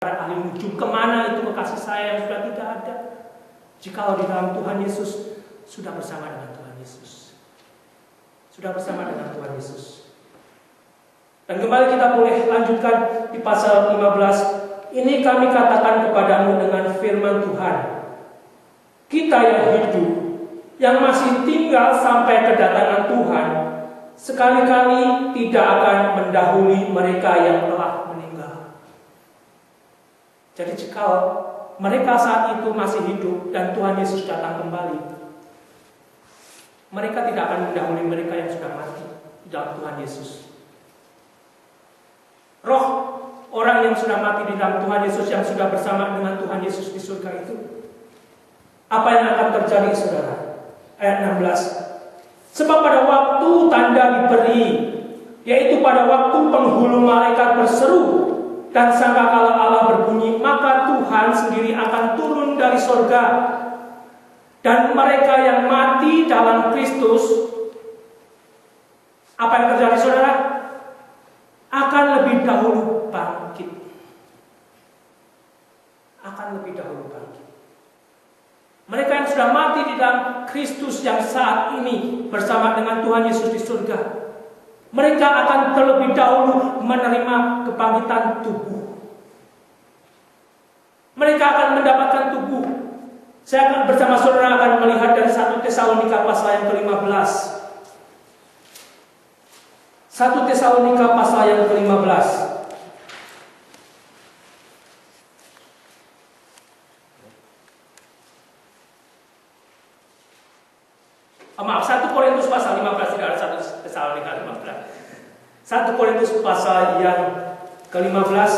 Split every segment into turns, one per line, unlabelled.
ahli nujum. Kemana itu kekasih saya yang sudah tidak ada? Jikalau di dalam Tuhan Yesus, sudah bersama dengan Tuhan Yesus. Sudah bersama dengan Tuhan Yesus. Dan kembali kita boleh lanjutkan di pasal 15. Ini kami katakan kepadamu dengan firman Tuhan. Kita yang hidup, yang masih tinggal sampai kedatangan Tuhan, sekali-kali tidak akan mendahului mereka yang telah meninggal. Jadi jika mereka saat itu masih hidup dan Tuhan Yesus datang kembali, mereka tidak akan mendahului mereka yang sudah mati di dalam Tuhan Yesus. Roh orang yang sudah mati di dalam Tuhan Yesus, yang sudah bersama dengan Tuhan Yesus di surga itu, apa yang akan terjadi, saudara? Ayat 16. Sebab pada waktu tanda diberi, yaitu pada waktu penghulu malaikat berseru dan sangkakala Allah berbunyi, maka Tuhan sendiri akan turun dari sorga, dan mereka yang mati dalam Kristus, apa yang terjadi, saudara? Akan lebih dahulu bangkit. Akan lebih dahulu bangkit. Mereka yang sudah mati di dalam Kristus yang saat ini bersama dengan Tuhan Yesus di surga, mereka akan terlebih dahulu menerima kebangkitan tubuh. Mereka akan mendapatkan tubuh. Saya akan bersama saudara akan melihat dari 1 Tesalonika pasal yang ke-15. 1 Tesalonika pasal yang ke-15. Maaf, 1 Korintus pasal 15, tidak ada 1 Tesalonika 15. 1 Korintus pasal yang ke-15.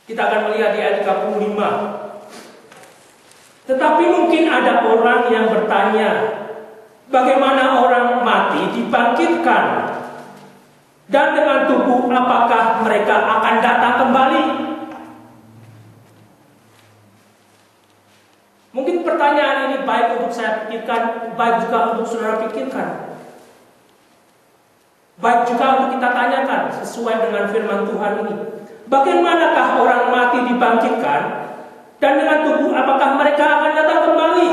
Kita akan melihat di ayat 35. Tetapi mungkin ada orang yang bertanya, bagaimana orang mati dibangkitkan? Dan dengan tubuh apakah mereka akan datang kembali? Mungkin pertanyaan ini baik untuk saya pikirkan, baik juga untuk saudara pikirkan, baik juga untuk kita tanyakan sesuai dengan firman Tuhan ini. Bagaimanakah orang mati dibangkitkan? Dan dengan tubuh apakah mereka akan datang kembali?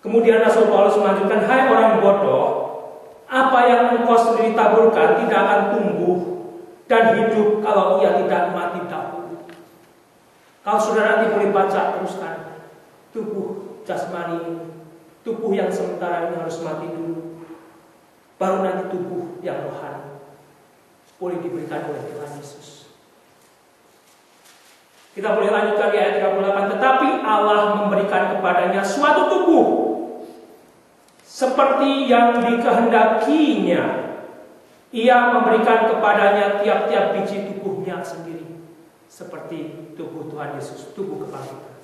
Kemudian Rasul Paulus melanjutkan, hai orang bodoh, apa yang engkau sendiri taburkan tidak akan tumbuh dan hidup kalau ia tidak mati dahulu. Kalau saudara nanti boleh baca teruskan, tubuh jasmani ini, tubuh yang sementara ini harus mati dulu, baru nanti tubuh yang rohani boleh diberikan oleh Tuhan Yesus. Kita boleh lanjutkan di ayat 38. Tetapi Allah memberikan kepadanya suatu tubuh seperti yang dikehendakinya. Ia memberikan kepadanya tiap-tiap biji tubuhnya sendiri, seperti tubuh Tuhan Yesus, tubuh kebangkitan.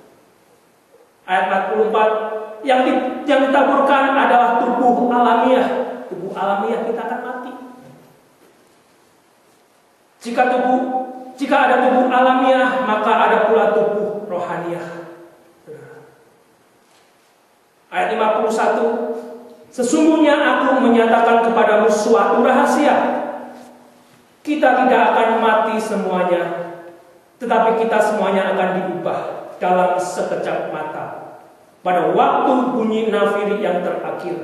Ayat 44, yang ditaburkan adalah tubuh alamiah. Tubuh alamiah kita akan mati. Jika ada tubuh alamiah, maka ada pula tubuh rohaniah. Ayat 51, sesungguhnya aku menyatakan kepadamu suatu rahasia. Kita tidak akan mati semuanya, tetapi kita semuanya akan diubah dalam sekejap mata, pada waktu bunyi nafiri yang terakhir.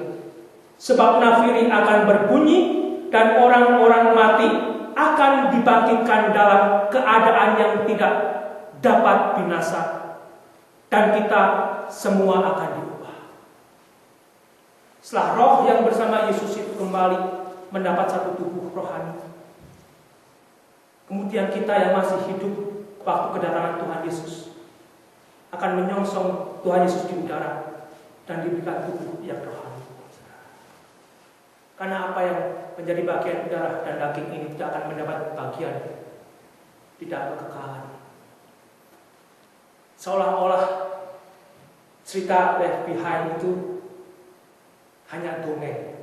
Sebab nafiri akan berbunyi, dan orang-orang mati akan dibangkitkan dalam keadaan yang tidak dapat binasa, dan kita semua akan diubah. Setelah roh yang bersama Yesus itu kembali mendapat satu tubuh rohani, kemudian kita yang masih hidup waktu kedatangan Tuhan Yesus akan menyongsong Tuhan Yesus di udara dan diberikan tubuh yang rohani. Karena apa yang menjadi bagian darah dan daging ini tidak akan mendapat bagian, tidak kekekalan. Seolah-olah cerita Left Behind itu hanya dongeng,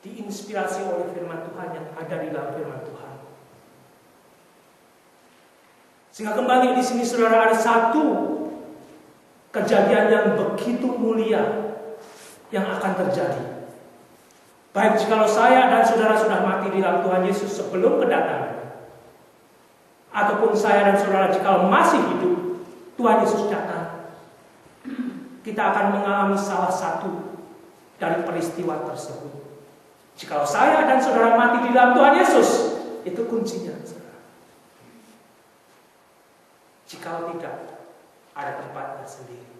diinspirasi oleh firman Tuhan yang ada di dalam firman Tuhan. Sehingga kembali di sini saudara, ada satu kejadian yang begitu mulia yang akan terjadi. Baik jikalau saya dan saudara sudah mati di dalam Tuhan Yesus sebelum kedatangan, ataupun saya dan saudara jikalau masih hidup, Tuhan Yesus datang, kita akan mengalami salah satu dari peristiwa tersebut. Jikalau saya dan saudara mati di dalam Tuhan Yesus, itu kuncinya, saudara. Jikalau tidak, ada tempatnya sendiri.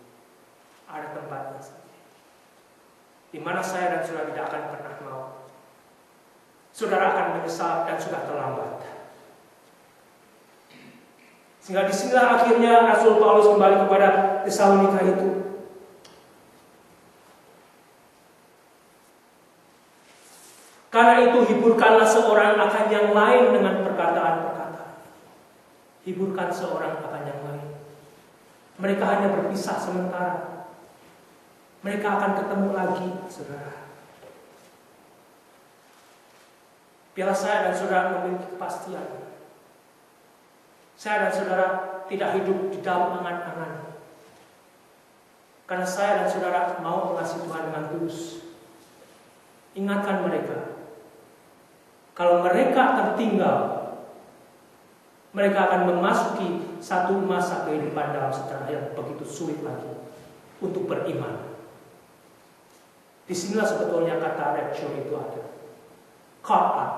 Ada tempatnya sendiri. Di mana saya dan saudara tidak akan pernah mau. Saudara akan menyesal dan sudah terlambat. Sehingga disinilah akhirnya Rasul Paulus kembali kepada Tesalonika itu. Karena itu hiburkanlah seorang akan yang lain dengan perkataan-perkataan. Hiburkan seorang akan yang lain. Mereka hanya berpisah sementara. Mereka akan ketemu lagi, saudara. Biarlah saya dan saudara memiliki kepastian. Saya dan saudara tidak hidup di dalam angan-angan. Karena saya dan saudara mau mengasihi Tuhan dengan tulus. Ingatkan mereka. Kalau mereka tertinggal, mereka akan memasuki satu masa kehidupan dalam sejarah yang begitu sulit lagi untuk beriman. Disinilah sebetulnya kata rapture itu ada. Caught up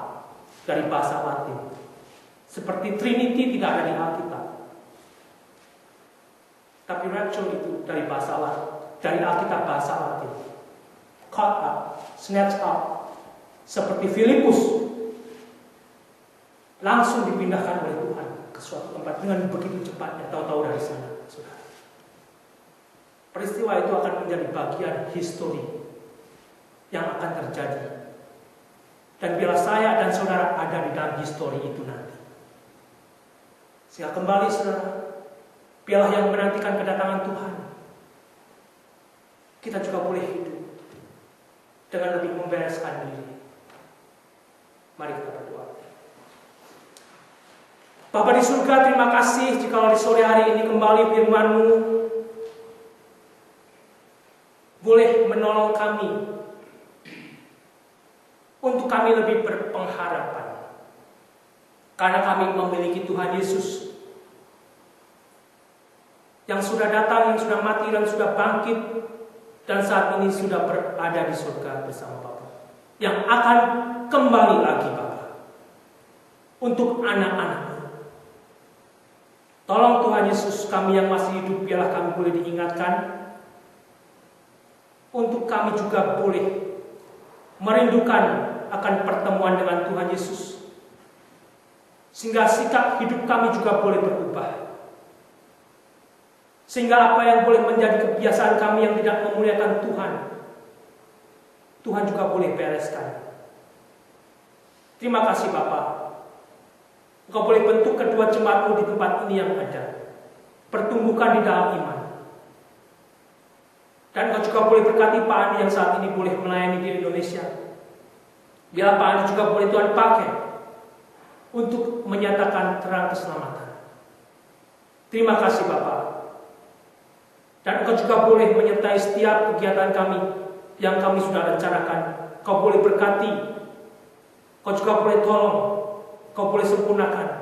dari bahasa Latin. Seperti Trinity tidak ada di Alkitab. Tapi rapture itu dari bahasa Latin, dari Alkitab bahasa Latin. Caught up, snatched up. Seperti Filipus langsung dipindahkan oleh Tuhan ke suatu tempat dengan begitu cepatnya, tahu-tahu dari sana. Saudara. Peristiwa itu akan menjadi bagian histori yang akan terjadi. Dan bila saya dan saudara ada di dalam histori itu nanti. Sehingga kembali saudara, biarlah yang menantikan kedatangan Tuhan, kita juga boleh hidup dengan lebih membereskan diri. Mari kita berdoa. Bapa di surga, terima kasih jika di sore hari ini kembali firman-Mu boleh menolong kami untuk kami lebih berpengharapan. Karena kami memiliki Tuhan Yesus yang sudah datang, yang sudah mati, dan sudah bangkit, dan saat ini sudah berada di surga bersama Bapa, yang akan kembali lagi Bapa untuk anak-anak. Tolong Tuhan Yesus, kami yang masih hidup, biarlah kami boleh diingatkan untuk kami juga boleh merindukan akan pertemuan dengan Tuhan Yesus, sehingga sikap hidup kami juga boleh berubah, sehingga apa yang boleh menjadi kebiasaan kami yang tidak memuliakan Tuhan, Tuhan juga boleh bereskan. Terima kasih Bapa. Engkau boleh bentuk kedua jemaat-Mu di tempat ini yang ada, pertumbuhkan di dalam iman. Dan Engkau juga boleh berkati Pak Andi yang saat ini boleh melayani di Indonesia. Biar Pak Andi juga boleh Tuhan pakai untuk menyatakan terang keselamatan. Terima kasih Bapak. Dan Engkau juga boleh menyertai setiap kegiatan kami yang kami sudah rencanakan. Kau boleh berkati, Kau juga boleh tolong, Kau boleh sempurnakan.